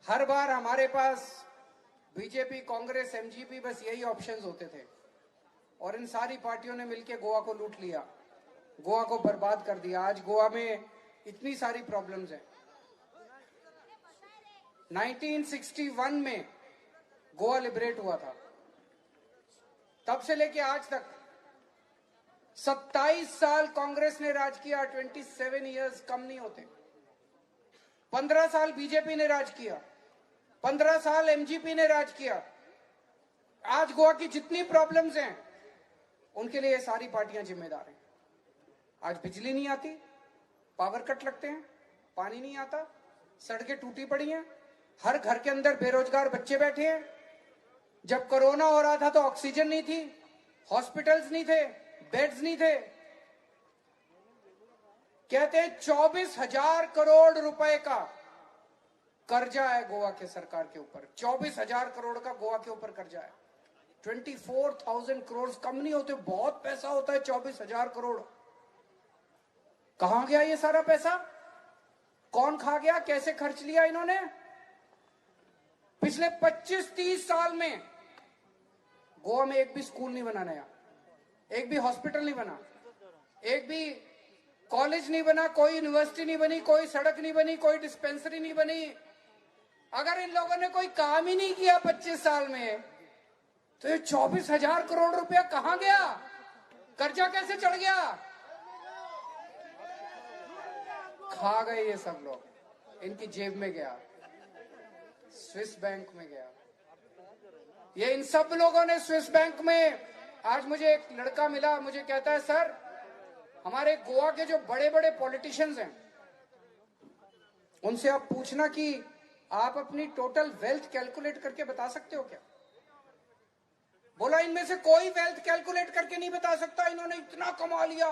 हर बार हमारे पास BJP, Congress, MGP बस यही ऑप्शंस होते थे और इन सारी पार्टियों ने मिलकर गोवा को लूट लिया, गोवा को बर्बाद कर दिया। आज गोवा में इतनी सारी प्रॉब्लम्स हैं। 1961 में गोवा लिबरेट हुआ था, तब से लेके आज तक 27 साल कांग्रेस ने राज किया। 27 इयर्स कम नहीं होते। 15 साल बीजेपी ने राज किया, 15 साल एमजीपी ने राज किया। आज गोवा की जितनी प्रॉब्लम्स हैं उनके लिए ये सारी पार्टियां जिम्मेदार हैं। आज बिजली नहीं आती, पावर कट लगते हैं, पानी नहीं आता, सड़कें टूटी पड़ी हैं, हर घर के अंदर बेरोजगार बच्चे बैठे हैं। जब कोरोना हो रहा था तो ऑक्सीजन नहीं थी, हॉस्पिटल्स नहीं थे, बेड्स नहीं थे। कहते हैं 24,000 करोड़ रुपए का कर्जा है गोवा के सरकार के ऊपर। 24,000 करोड़ का गोवा के ऊपर कर्जा है। 24,000 करोड़ कम नहीं होते, बहुत पैसा होता है। 24,000 करोड़ कहां गया ये सारा पैसा? कौन खा गया? कैसे खर्च लिया इन्होंने? पिछले 25-30 साल में गोवा में एक भी स्कूल नहीं बना नया, एक भी हॉस्पिटल नहीं बना, एक भी कॉलेज नहीं बना, कोई यूनिवर्सिटी नहीं बनी, कोई सड़क नहीं बनी, कोई डिस्पेंसरी नहीं बनी। अगर इन लोगों ने कोई काम ही नहीं किया 25 साल में, तो ये 24,000 करोड़ रुपया कहां गया? कर्जा कैसे चढ़ गया? खा गए ये सब लोग, इनकी जेब में गया, स्विस बैंक में गया। ये इन सब लोगों ने स्विस बैंक में। आज मुझे एक लड़का मिला, मुझे कहता है सर, हमारे गोवा के जो बड़े बड़े पॉलिटिशियंस हैं उनसे आप पूछना कि आप अपनी टोटल वेल्थ कैलकुलेट करके बता सकते हो क्या? बोला इनमें से कोई वेल्थ कैलकुलेट करके नहीं बता सकता। इन्होंने इतना कमा लिया,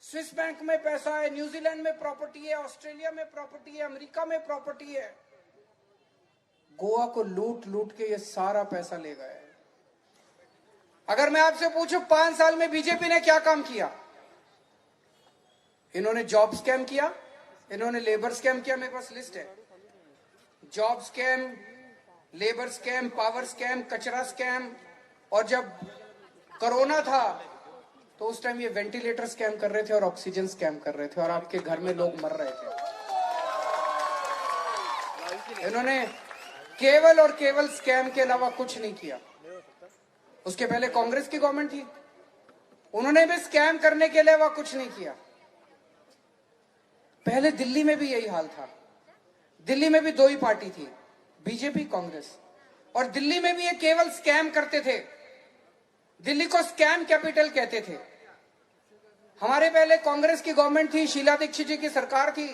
स्विस बैंक में पैसा है, न्यूजीलैंड में प्रॉपर्टी है, ऑस्ट्रेलिया में प्रॉपर्टी है, अमेरिका में प्रॉपर्टी है। गोवा को लूट लूट के ये सारा पैसा ले गए। अगर मैं आपसे पूछूं 5 साल में बीजेपी ने क्या काम किया? इन्होंने जॉब स्कैम किया, इन्होंने लेबर स्कैम किया। मेरे पास लिस्ट है। Job scam, labour scam, power scam, कचरा स्कैम। और जब कोरोना था तो उस टाइम ये वेंटिलेटर स्कैम कर रहे थे और ऑक्सीजन स्कैम कर रहे थे और आपके घर में लोग मर रहे थे। इन्होंने केवल और केवल स्कैम के अलावा कुछ नहीं किया। उसके पहले कांग्रेस की गवर्नमेंट थी, उन्होंने भी स्कैम करने के अलावा कुछ नहीं किया। पहले दिल्ली में भी यही हाल था। दिल्ली में भी दो ही पार्टी थी, बीजेपी, कांग्रेस। और दिल्ली में भी ये केवल स्कैम करते थे। दिल्ली को स्कैम कैपिटल कहते थे। हमारे पहले कांग्रेस की गवर्नमेंट थी, शीला दीक्षित जी की सरकार थी।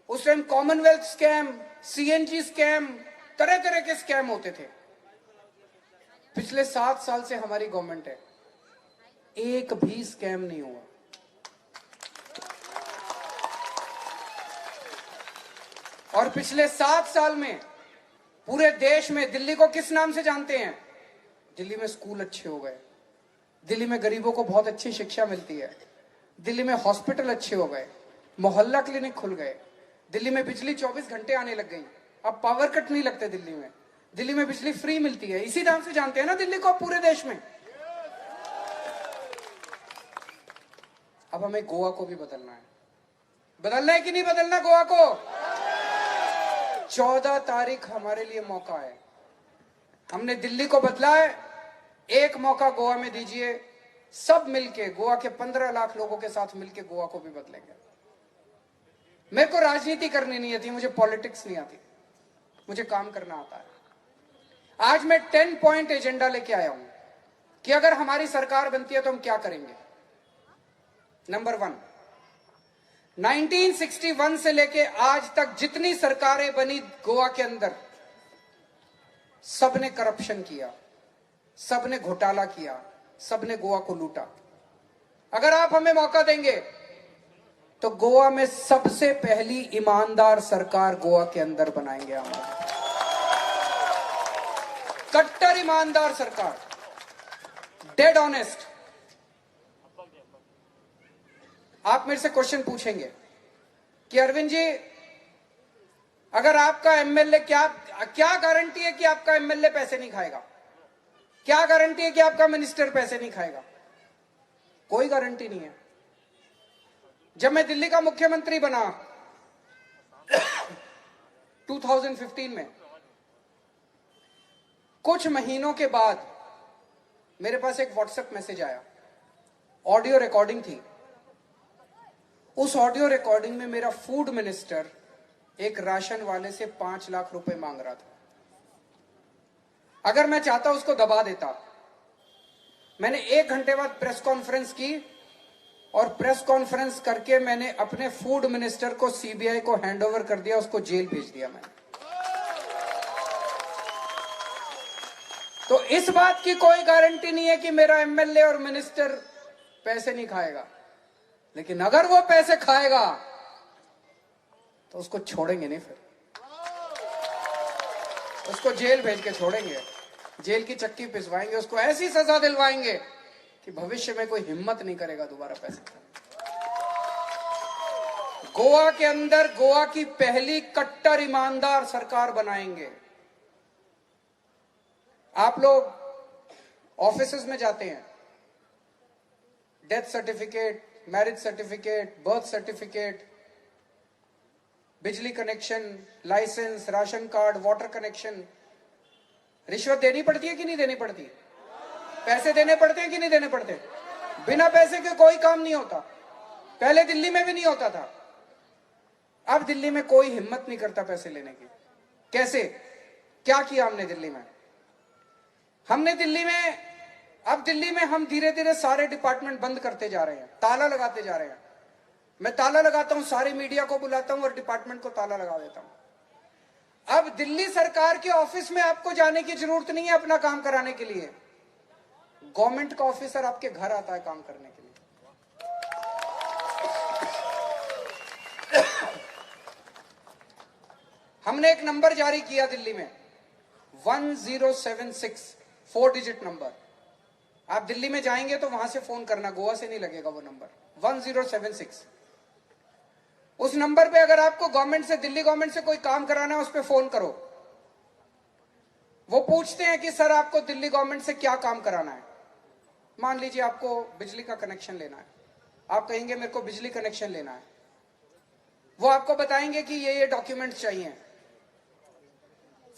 उस time Commonwealth scam, CNG scam, तरह तरह के स्कैम होते थे। पिछले 7 साल से हमारी गवर्नमेंट है, एक भी स्कैम नहीं हुआ। और पिछले 7 साल में पूरे देश में दिल्ली को किस नाम से जानते हैं? दिल्ली में स्कूल अच्छे हो गए, दिल्ली में गरीबों को बहुत अच्छी शिक्षा मिलती है, दिल्ली में हॉस्पिटल अच्छे हो गए, मोहल्ला क्लिनिक खुल गए, दिल्ली में बिजली 24 घंटे आने लग गई, अब पावर कट नहीं लगते दिल्ली में, दिल्ली में बिजली फ्री मिलती है। इसी नाम से जानते हैं ना दिल्ली को पूरे देश में। अब हमें गोवा को भी बदलना है। बदलना है कि नहीं बदलना गोवा को? 14 तारीख हमारे लिए मौका है। हमने दिल्ली को बदला है, एक मौका गोवा में दीजिए। सब मिलके, गोवा के 15 लाख लोगों के साथ मिलके गोवा को भी बदलेंगे। मेरे को राजनीति करनी नहीं आती, मुझे पॉलिटिक्स नहीं आती, मुझे काम करना आता है। आज मैं 10 पॉइंट एजेंडा लेके आया हूं कि अगर हमारी सरकार बनती है तो हम क्या करेंगे। नंबर 1, 1961 से लेके आज तक जितनी सरकारें बनी गोवा के अंदर, सबने करप्शन किया, सबने घोटाला किया, सबने गोवा को लूटा। अगर आप हमें मौका देंगे तो गोवा में सबसे पहली ईमानदार सरकार गोवा के अंदर बनाएंगे हम। कट्टर ईमानदार सरकार, डेड ऑनेस्ट। आप मेरे से क्वेश्चन पूछेंगे कि अरविंद जी, अगर आपका एमएलए क्या गारंटी है कि आपका एमएलए पैसे नहीं खाएगा? क्या गारंटी है कि आपका मिनिस्टर पैसे नहीं खाएगा? कोई गारंटी नहीं है। जब मैं दिल्ली का मुख्यमंत्री बना 2015 में, कुछ महीनों के बाद मेरे पास एक व्हाट्सएप मैसेज आया, ऑडियो रिकॉर्डिंग थी। उस ऑडियो रिकॉर्डिंग में मेरा फूड मिनिस्टर एक राशन वाले से 5 लाख रुपए मांग रहा था। अगर मैं चाहता उसको दबा देता। मैंने 1 घंटे बाद प्रेस कॉन्फ्रेंस की और प्रेस कॉन्फ्रेंस करके मैंने अपने फूड मिनिस्टर को सीबीआई को हैंडओवर कर दिया, उसको जेल भेज दिया मैंने। तो इस बात की कोई गारंटी नहीं है कि मेरा एमएलए और मिनिस्टर पैसे नहीं खाएगा, लेकिन अगर वो पैसे खाएगा तो उसको छोड़ेंगे नहीं, फिर उसको जेल भेज के छोड़ेंगे, जेल की चक्की पिसवाएंगे, उसको ऐसी सजा दिलवाएंगे कि भविष्य में कोई हिम्मत नहीं करेगा दोबारा पैसे खाने। गोवा के अंदर गोवा की पहली कट्टर ईमानदार सरकार बनाएंगे। आप लोग ऑफिसेज में जाते हैं, death certificate, marriage certificate, birth certificate, बिजली connection, licence, ration card, water connection, रिश्वत देनी पड़ती है कि नहीं देनी पड़ती? पैसे देने पड़ते हैं कि नहीं देने पड़ते? बिना पैसे के कोई काम नहीं होता। पहले दिल्ली में भी नहीं होता था। अब दिल्ली में कोई हिम्मत नहीं करता पैसे लेने की। कैसे? क्या किया हमने दिल्ली में? अब दिल्ली में हम धीरे धीरे सारे डिपार्टमेंट बंद करते जा रहे हैं, ताला लगाते जा रहे हैं। मैं ताला लगाता हूं, सारी मीडिया को बुलाता हूं और डिपार्टमेंट को ताला लगा देता हूं। अब दिल्ली सरकार के ऑफिस में आपको जाने की जरूरत नहीं है अपना काम कराने के लिए। गवर्नमेंट का ऑफिसर आपके घर आता है काम करने के लिए। हमने एक नंबर जारी किया दिल्ली में, 1076, 4 डिजिट नंबर। आप दिल्ली में जाएंगे तो वहां से फोन करना, गोवा से नहीं लगेगा वो नंबर, 1076। उस नंबर पे अगर आपको गवर्नमेंट से, दिल्ली गवर्नमेंट से कोई काम कराना है, उस पे फोन करो। वो पूछते हैं कि सर आपको दिल्ली गवर्नमेंट से क्या काम कराना है। मान लीजिए आपको बिजली का कनेक्शन लेना है, आप कहेंगे मेरे को बिजली कनेक्शन लेना है। वो आपको बताएंगे कि ये डॉक्यूमेंट्स चाहिए।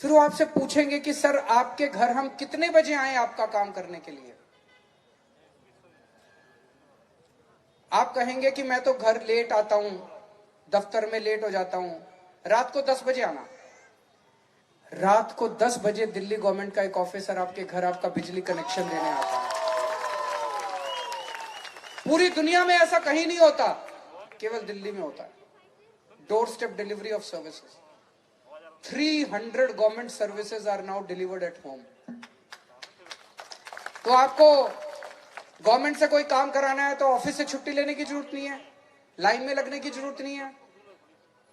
फिर वो आपसे पूछेंगे कि सर आपके घर हम कितने बजे आए आपका काम करने के लिए। आप कहेंगे कि मैं तो घर लेट आता हूं, दफ्तर में लेट हो जाता हूं, रात को 10 बजे आना। रात को 10 बजे दिल्ली गवर्नमेंट का एक ऑफिसर आपके घर आपका बिजली कनेक्शन देने आता है। पूरी दुनिया में ऐसा कहीं नहीं होता, केवल दिल्ली में होता है। Door step delivery of services, 300 government services are now delivered at home. तो आपको गवर्नमेंट से कोई काम कराना है तो ऑफिस से छुट्टी लेने की जरूरत नहीं है, लाइन में लगने की जरूरत नहीं है,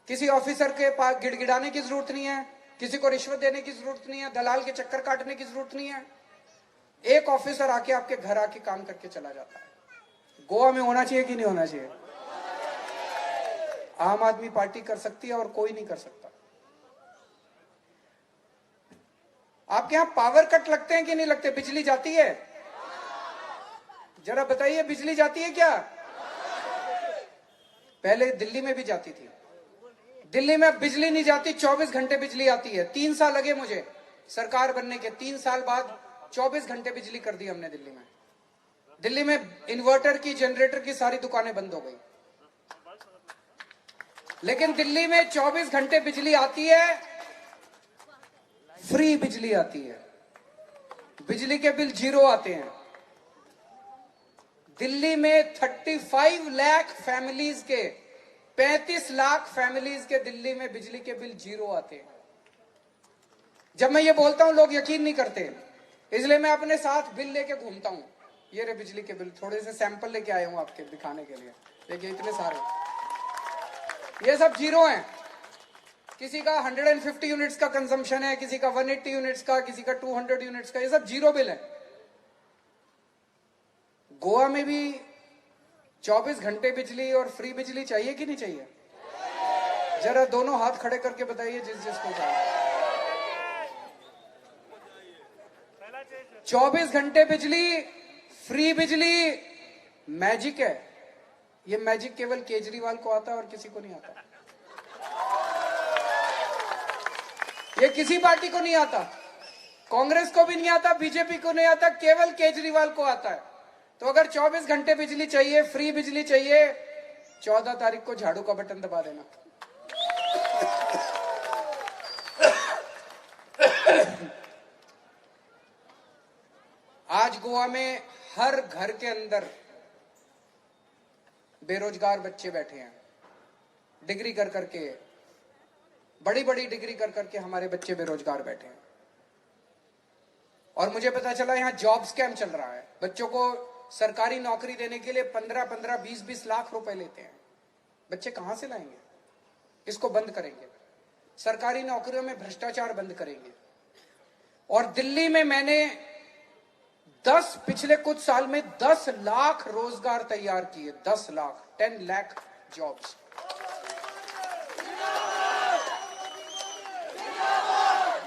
किसी ऑफिसर के पास गिड़गिड़ाने की जरूरत नहीं है, किसी को रिश्वत देने की जरूरत नहीं है, दलाल के चक्कर काटने की जरूरत नहीं है। एक ऑफिसर आके आपके घर आके काम करके चला जाता है। गोवा में होना चाहिए कि नहीं होना चाहिए? आम आदमी पार्टी कर सकती है और कोई नहीं कर सकता। आपके यहां पावर कट लगते हैं कि नहीं लगते? बिजली जाती है? जरा बताइए, बिजली जाती है क्या? पहले दिल्ली में भी जाती थी। दिल्ली में अब बिजली नहीं जाती, 24 घंटे बिजली आती है। 3 साल लगे मुझे सरकार बनने के, 3 साल बाद 24 घंटे बिजली कर दी हमने दिल्ली में। दिल्ली में इन्वर्टर की, जनरेटर की सारी दुकानें बंद हो गई, लेकिन दिल्ली में 24 घंटे बिजली आती है, फ्री बिजली आती है, बिजली के बिल 0 आते हैं। दिल्ली में 35 लाख फैमिलीज के, 35 लाख फैमिलीज के दिल्ली में बिजली के बिल 0 आते हैं। जब मैं ये बोलता हूं लोग यकीन नहीं करते, इसलिए मैं अपने साथ बिल लेके घूमता हूं। ये रहे बिजली के बिल, थोड़े से सैंपल लेके आया हूं आपके दिखाने के लिए। देखिए इतने सारे, ये सब 0 हैं। किसी का 150 यूनिट्स का कंजम्पशन है, किसी का 180 यूनिट्स का, किसी का 200 यूनिट्स का, ये सब 0 बिल है। गोवा में भी 24 घंटे बिजली और फ्री बिजली चाहिए कि नहीं चाहिए? जरा दोनों हाथ खड़े करके बताइए जिस जिसको चाहिए। 24 घंटे बिजली, फ्री बिजली, मैजिक है। ये मैजिक केवल केजरीवाल को आता है और किसी को नहीं आता। ये किसी पार्टी को नहीं आता, कांग्रेस को भी नहीं आता, बीजेपी को नहीं आता, केवल केजरीवाल को आता है। तो अगर 24 घंटे बिजली चाहिए, फ्री बिजली चाहिए, 14 तारीख को झाड़ू का बटन दबा देना। आज गोवा में हर घर के अंदर बेरोजगार बच्चे बैठे हैं। डिग्री कर करके, बड़ी बड़ी डिग्री कर करके हमारे बच्चे बेरोजगार बैठे हैं। और मुझे पता चला यहां जॉब स्कैम चल रहा है। बच्चों को सरकारी नौकरी देने के लिए 15-15, 20-20 लाख रुपए लेते हैं। बच्चे कहां से लाएंगे? इसको बंद करेंगे। सरकारी नौकरियों में भ्रष्टाचार बंद करेंगे। और दिल्ली में मैंने पिछले कुछ साल में 10 लाख रोजगार तैयार किए। 10 लाख, 10 लाख जॉब्स।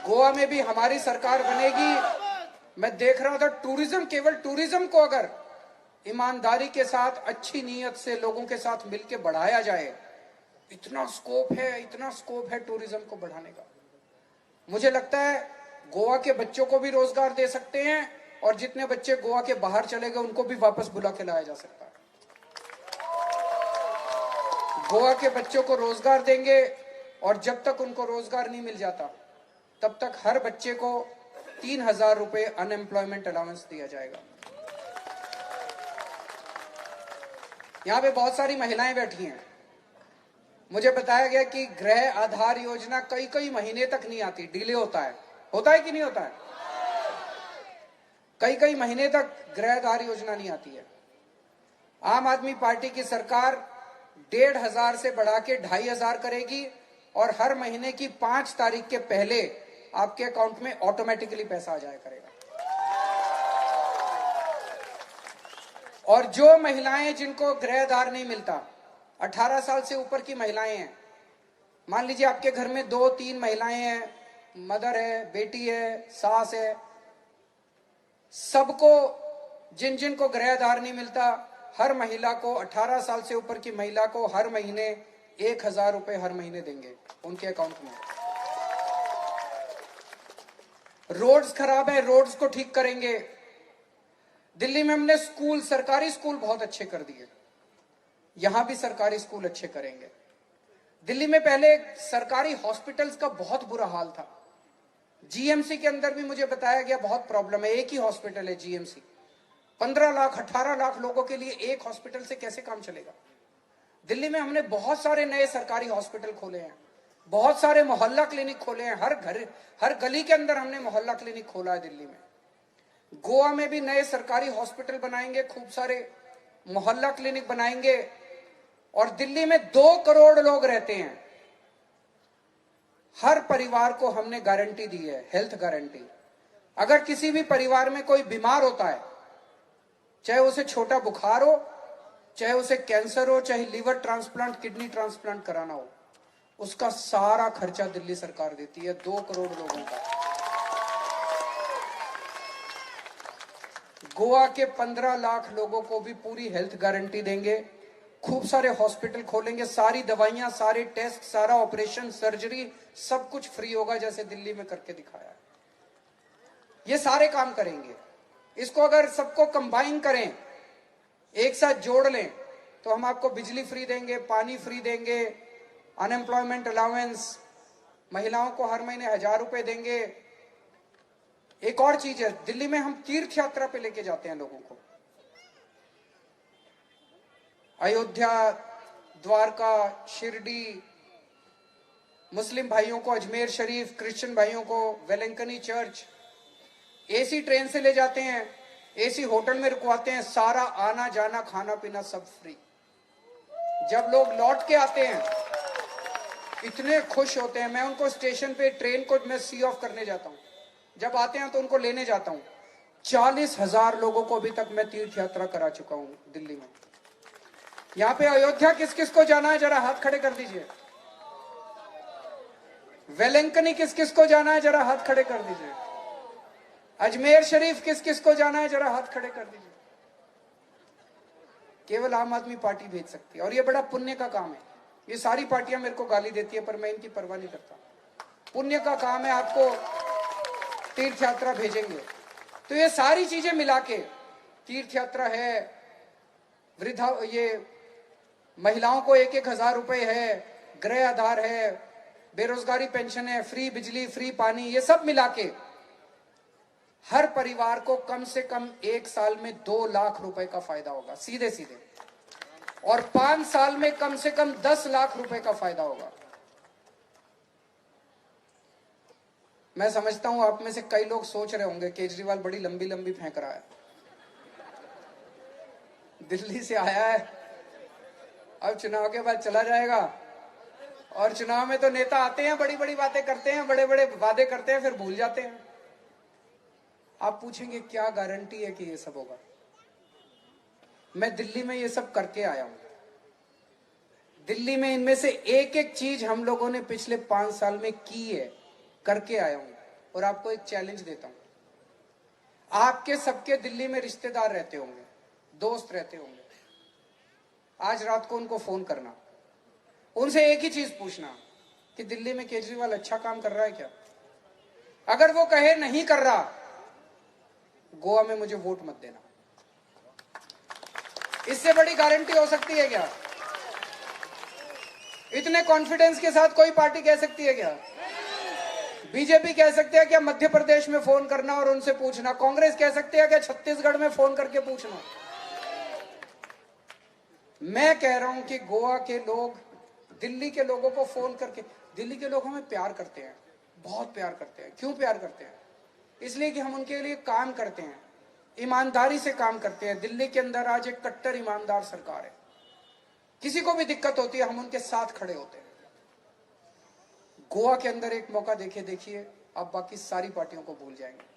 गोवा में भी हमारी सरकार बनेगी। मैं देख रहा था टूरिज्म, केवल टूरिज्म को अगर ईमानदारी के साथ, अच्छी नीयत से लोगों के साथ मिलकर बढ़ाया जाए, इतना स्कोप है, इतना स्कोप है टूरिज्म को बढ़ाने का। मुझे लगता है गोवा के बच्चों को भी रोजगार दे सकते हैं, और जितने बच्चे गोवा के बाहर चले गए उनको भी वापस बुला के लाया जा सकता है। गोवा के बच्चों को रोजगार देंगे, और जब तक उनको रोजगार नहीं मिल जाता तब तक हर बच्चे को 3,000 रुपए अनएम्प्लॉयमेंट अलाउंस दिया जाएगा। यहां पे बहुत सारी महिलाएं बैठी हैं। मुझे बताया गया कि गृह आधार योजना कई महीने तक नहीं आती, डिले होता है कि नहीं होता है? कई महीने तक गृह आधार योजना नहीं आती है। आम आदमी पार्टी की सरकार 1,500 से बढ़ा के 2,500 करेगी, और हर महीने की 5 तारीख के पहले आपके अकाउंट में ऑटोमेटिकली पैसा आ जाया करेगा। और जो महिलाएं जिनको गृह आधार नहीं मिलता, 18 साल से ऊपर की महिलाएं हैं, मान लीजिए आपके घर में 2-3 महिलाएं हैं, मदर है, बेटी है, सास है, सबको, जिन को गृह आधार नहीं मिलता, हर महिला को, 18 साल से ऊपर की महिला को हर महीने 1,000 रुपए हर महीने देंगे उनके अकाउंट में। रोड्स खराब है, रोड्स को ठीक करेंगे। दिल्ली में हमने स्कूल, सरकारी स्कूल बहुत अच्छे कर दिए, यहां भी सरकारी स्कूल अच्छे करेंगे। दिल्ली में पहले सरकारी हॉस्पिटल्स का बहुत बुरा हाल था। जीएमसी के अंदर भी मुझे बताया गया बहुत प्रॉब्लम है। एक ही हॉस्पिटल है जीएमसी, 15 लाख 18 लाख लोगों के लिए एक हॉस्पिटल से कैसे काम चलेगा? दिल्ली में हमने बहुत सारे नए सरकारी हॉस्पिटल खोले हैं, बहुत सारे मोहल्ला क्लिनिक खोले हैं। हर घर, हर गली के अंदर हमने मोहल्ला क्लिनिक खोला है दिल्ली में। गोवा में भी नए सरकारी हॉस्पिटल बनाएंगे, खूब सारे मोहल्ला क्लिनिक बनाएंगे। और दिल्ली में 2 करोड़ लोग रहते हैं, हर परिवार को हमने गारंटी दी है, हेल्थ गारंटी। अगर किसी भी परिवार में कोई बीमार होता है, चाहे उसे छोटा बुखार हो, चाहे उसे कैंसर हो, चाहे लीवर ट्रांसप्लांट, किडनी ट्रांसप्लांट कराना हो, उसका सारा खर्चा दिल्ली सरकार देती है, 2 करोड़ लोगों का। गोवा के 15 लाख लोगों को भी पूरी हेल्थ गारंटी देंगे। खूब सारे हॉस्पिटल खोलेंगे, सारी दवाइयां, सारे टेस्ट, सारा ऑपरेशन, सर्जरी, सब कुछ फ्री होगा, जैसे दिल्ली में करके दिखाया है। ये सारे काम करेंगे। इसको अगर सबको कंबाइन करें, एक साथ जोड़ लें, तो हम आपको बिजली फ्री देंगे, पानी फ्री देंगे, अनएम्प्लॉयमेंट अलाउंस, महिलाओं को हर महीने 1,000 रुपए देंगे। एक और चीज है, दिल्ली में हम तीर्थ यात्रा पे लेके जाते हैं लोगों को। अयोध्या, द्वारका, शिरडी, मुस्लिम भाइयों को अजमेर शरीफ, क्रिश्चियन भाइयों को वेलंकनी चर्च, एसी ट्रेन से ले जाते हैं, एसी होटल में रुकवाते हैं, सारा आना जाना खाना पीना सब फ्री। जब लोग लौट के आते हैं इतने खुश होते हैं। मैं उनको स्टेशन पे, ट्रेन को मैं सी ऑफ करने जाता हूं, जब आते हैं तो उनको लेने जाता हूं। 40,000 लोगों को अभी तक मैं तीर्थ यात्रा करा चुका हूं दिल्ली में। यहाँ पे अयोध्या किस किस को जाना है, जरा हाथ खड़े कर दीजिए। वेलंकनी किस किस को जाना है, जरा हाथ खड़े कर दीजिए। अजमेर शरीफ किस किस को जाना है, जरा हाथ खड़े कर दीजिए। केवल आम आदमी पार्टी भेज सकती है, और ये बड़ा पुण्य का काम है। ये सारी पार्टियां मेरे को गाली देती है, पर मैं इनकी परवाह नहीं करता। पुण्य का काम है, आपको तीर्थ यात्रा भेजेंगे। तो ये सारी चीजें मिला के, तीर्थ यात्रा है, वृद्धा, ये महिलाओं को 1,000 रुपए है, गृह आधार है, बेरोजगारी पेंशन है, फ्री बिजली, फ्री पानी, ये सब मिला के हर परिवार को कम से कम 1 साल में 2 लाख रुपए का फायदा होगा, सीधे सीधे। और 5 साल में कम से कम 10 लाख रुपए का फायदा होगा। मैं समझता हूं आप में से कई लोग सोच रहे होंगे केजरीवाल बड़ी लंबी लंबी फेंक रहा है, दिल्ली से आया है, अब चुनाव के बाद चला जाएगा। और चुनाव में तो नेता आते हैं, बड़ी बड़ी बातें करते हैं, बड़े बड़े वादे करते हैं, फिर भूल जाते हैं। आप पूछेंगे क्या गारंटी है कि ये सब होगा। मैं दिल्ली में ये सब करके आया हूं। दिल्ली में इनमें से एक एक चीज हम लोगों ने पिछले 5 साल में की है, करके आया हूं। और आपको एक चैलेंज देता हूं, आपके सबके दिल्ली में रिश्तेदार रहते होंगे, दोस्त रहते होंगे। आज रात को उनको फोन करना, उनसे एक ही चीज पूछना कि दिल्ली में केजरीवाल अच्छा काम कर रहा है क्या। अगर वो कहे नहीं कर रहा, गोवा में मुझे वोट मत देना। इससे बड़ी गारंटी हो सकती है क्या? इतने कॉन्फिडेंस के साथ कोई पार्टी कह सकती है क्या? बीजेपी कह सकते हैं क्या मध्य प्रदेश में फोन करना और उनसे पूछना? कांग्रेस कह सकते हैं क्या छत्तीसगढ़ में फोन करके पूछना? मैं कह रहा हूं कि गोवा के लोग दिल्ली के लोगों को फोन करके, दिल्ली के लोग हमें प्यार करते हैं, बहुत प्यार करते हैं। क्यों प्यार करते हैं? इसलिए कि हम उनके लिए काम करते हैं, ईमानदारी से काम करते हैं। दिल्ली के अंदर आज एक कट्टर ईमानदार सरकार है। किसी को भी दिक्कत होती है, हम उनके साथ खड़े होते हैं। गोवा के अंदर एक मौका देखिए, आप बाकी सारी पार्टियों को भूल जाएंगे।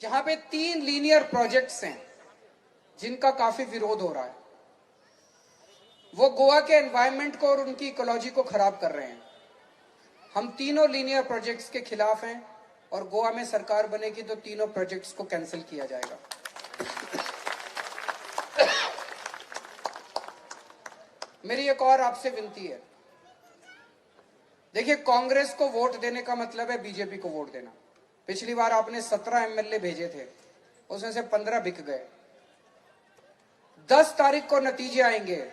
जहां पे 3 लीनियर प्रोजेक्ट्स हैं जिनका काफी विरोध हो रहा है, वो गोवा के एनवायरनमेंट को और उनकी इकोलॉजी को खराब कर रहे हैं। हम तीनों लीनियर प्रोजेक्ट्स के खिलाफ हैं, और गोवा में सरकार बनेगी तो तीनों प्रोजेक्ट्स को कैंसिल किया जाएगा। मेरी एक और आपसे विनती है, देखिए कांग्रेस को वोट देने का मतलब है बीजेपी को वोट देना। पिछली बार आपने 17 एमएलए भेजे थे, उसमें से 15 बिक गए। 10 तारीख को नतीजे आएंगे।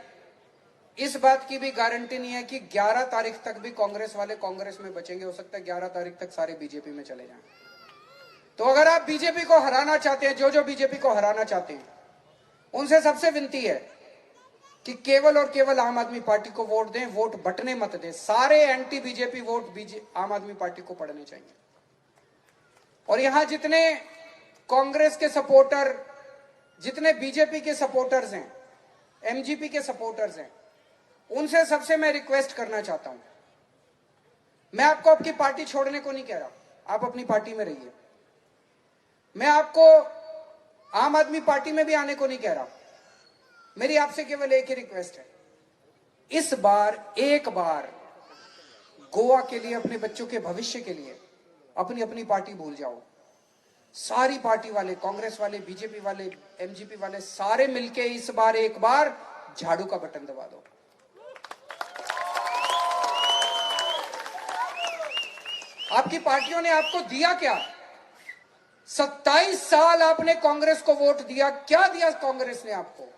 इस बात की भी गारंटी नहीं है कि 11 तारीख तक भी कांग्रेस वाले कांग्रेस में बचेंगे। हो सकता है 11 तारीख तक सारे बीजेपी में चले जाएं। तो अगर आप बीजेपी को हराना चाहते हैं, जो बीजेपी को हराना चाहते हैं, उनसे सबसे विनती है कि केवल और केवल आम आदमी पार्टी को वोट दें, वोट बंटने मत दें। सारे एंटी बीजेपी वोट आम आदमी पार्टी को पड़ने चाहिए। और यहां जितने कांग्रेस के सपोर्टर, जितने बीजेपी के सपोर्टर्स हैं, एमजीपी के सपोर्टर्स हैं, उनसे सबसे मैं रिक्वेस्ट करना चाहता हूं, मैं आपको आपकी पार्टी छोड़ने को नहीं कह रहा, आप अपनी पार्टी में रहिए। मैं आपको आम आदमी पार्टी में भी आने को नहीं कह रहा। मेरी आपसे केवल एक ही रिक्वेस्ट है, इस बार एक बार गोवा के लिए, अपने बच्चों के भविष्य के लिए अपनी अपनी पार्टी भूल जाओ। सारी पार्टी वाले, कांग्रेस वाले, बीजेपी वाले, एमजीपी वाले, सारे मिलके इस बार एक बार झाड़ू का बटन दबा दो। आपकी पार्टियों ने आपको दिया क्या? 27 साल आपने कांग्रेस को वोट दिया, क्या दिया कांग्रेस ने आपको?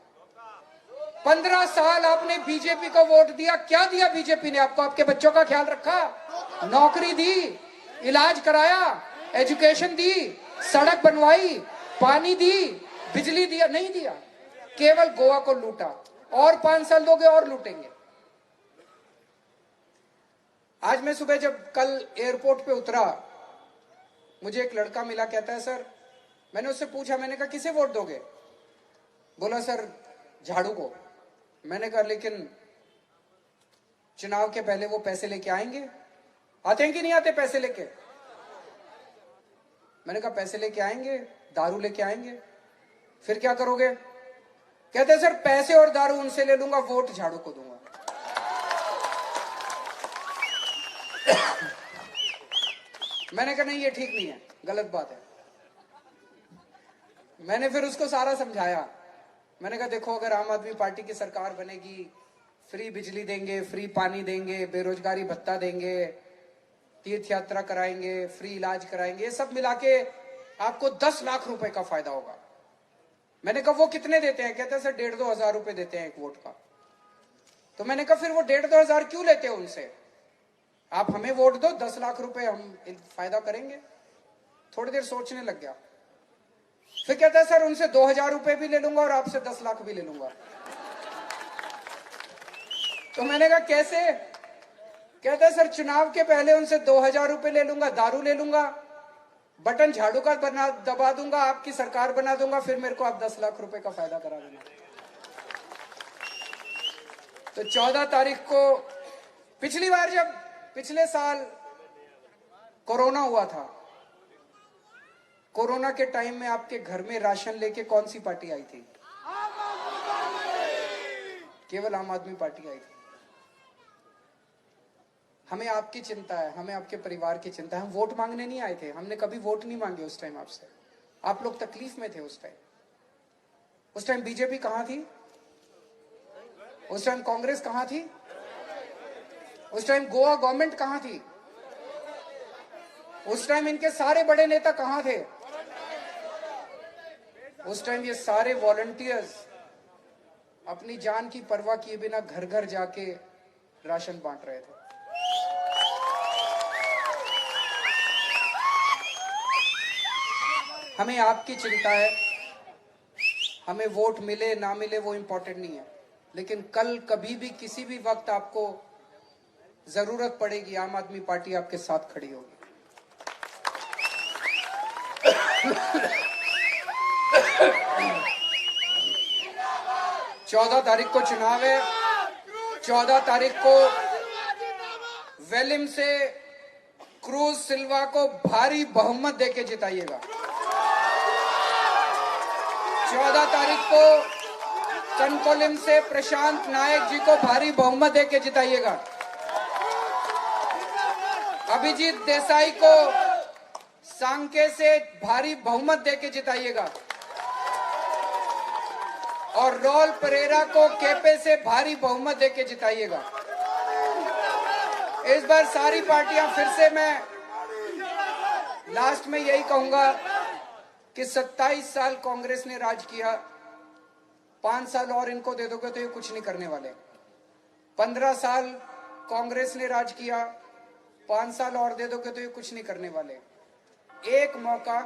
15 साल आपने बीजेपी को वोट दिया, क्या दिया बीजेपी ने आपको? आपके बच्चों का ख्याल रखा, नौकरी दी, इलाज कराया, एजुकेशन दी, सड़क बनवाई, पानी दी, बिजली दिया? नहीं दिया, केवल गोवा को लूटा। और 5 साल दोगे और लूटेंगे। आज मैं सुबह जब कल एयरपोर्ट पे उतरा, मुझे एक लड़का मिला, कहता है सर, मैंने उससे पूछा, मैंने कहा किसे वोट दोगे? बोला सर झाड़ू को। मैंने कहा लेकिन चुनाव के पहले वो पैसे लेके आएंगे, आते हैं कि नहीं आते पैसे लेके? मैंने कहा पैसे लेके आएंगे, दारू लेके आएंगे, फिर क्या करोगे? कहते सर पैसे और दारू उनसे ले लूंगा, वोट झाड़ू को दूंगा। मैंने कहा नहीं, ये ठीक नहीं है, गलत बात है। मैंने फिर उसको सारा समझाया। मैंने कहा देखो, अगर आम आदमी पार्टी की सरकार बनेगी, फ्री बिजली देंगे, फ्री पानी देंगे, बेरोजगारी भत्ता देंगे, तीर्थ यात्रा कराएंगे, फ्री इलाज कराएंगे, ये सब मिला के आपको 10 लाख रुपए का फायदा होगा। मैंने कहा वो कितने देते हैं? कहते हैं सर 1,500-2 हजार रुपए देते हैं एक वोट का। तो मैंने कहा फिर वो 1,500-2 हजार क्यों लेते हैं उनसे? आप हमें वोट दो, 10 लाख रुपए हम फायदा करेंगे। थोड़ी देर सोचने लग गया। फिर कहता है सर उनसे 2,000 रुपए भी ले लूंगा और आपसे 10 लाख भी ले लूंगा। तो मैंने कहा कैसे? कहता है सर चुनाव के पहले उनसे 2,000 रुपए ले लूंगा, दारू ले लूंगा, बटन झाड़ू का दबा दूंगा, आपकी सरकार बना दूंगा, फिर मेरे को आप 10 लाख रुपए का फायदा करा देना। तो 14 तारीख को, पिछली बार जब पिछले साल कोरोना हुआ था, कोरोना के टाइम में आपके घर में राशन लेके कौन सी पार्टी आई थी? केवल आम आदमी पार्टी आई थी। हमें आपकी चिंता है, हमें आपके परिवार की चिंता है। हम वोट मांगने नहीं आए थे, हमने कभी वोट नहीं मांगे उस टाइम आपसे। आप लोग तकलीफ में थे उस टाइम। उस टाइम बीजेपी कहां थी? उस टाइम कांग्रेस कहां थी? उस टाइम गोवा गवर्नमेंट कहां थी? उस टाइम इनके सारे बड़े नेता कहां थे? उस टाइम ये सारे वॉलंटियर्स अपनी जान की परवाह किए बिना घर घर जाके राशन बांट रहे थे। हमें आपकी चिंता है। हमें वोट मिले ना मिले वो इंपॉर्टेंट नहीं है, लेकिन कल कभी भी किसी भी वक्त आपको जरूरत पड़ेगी, आम आदमी पार्टी आपके साथ खड़ी होगी। 14 तारीख को चुनाव है। 14 तारीख को वेलिम से क्रूज सिल्वा को भारी बहुमत देके जिताइएगा। 14 तारीख को कनकोलिम से प्रशांत नायक जी को भारी बहुमत देके जिताइएगा। अभिजीत देसाई को सांके से भारी बहुमत देके जिताइएगा और रोल परेरा को केपे से भारी बहुमत देके जिताइएगा। इस बार सारी पार्टियां, फिर से मैं लास्ट में यही कहूंगा कि 27 साल कांग्रेस ने राज किया, 5 साल और इनको दे दोगे तो ये कुछ नहीं करने वाले। 15 साल कांग्रेस ने राज किया, 5 साल और दे दोगे तो ये कुछ नहीं करने वाले। एक मौका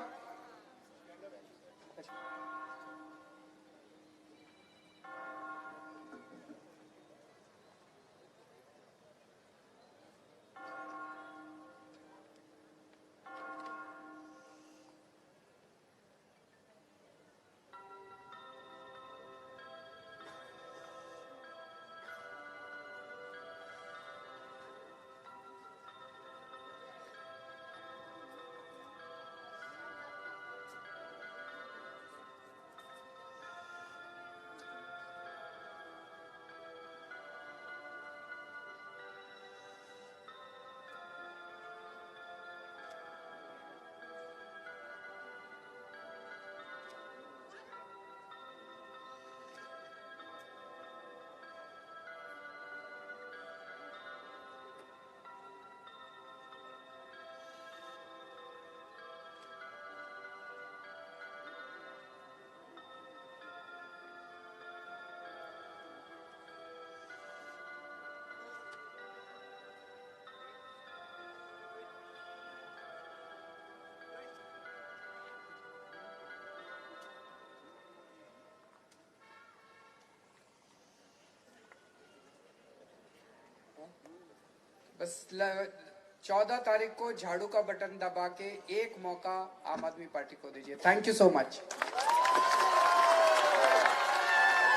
बस 14 तारीख को झाड़ू का बटन दबा के एक मौका आम आदमी पार्टी को दीजिए। Thank you so much.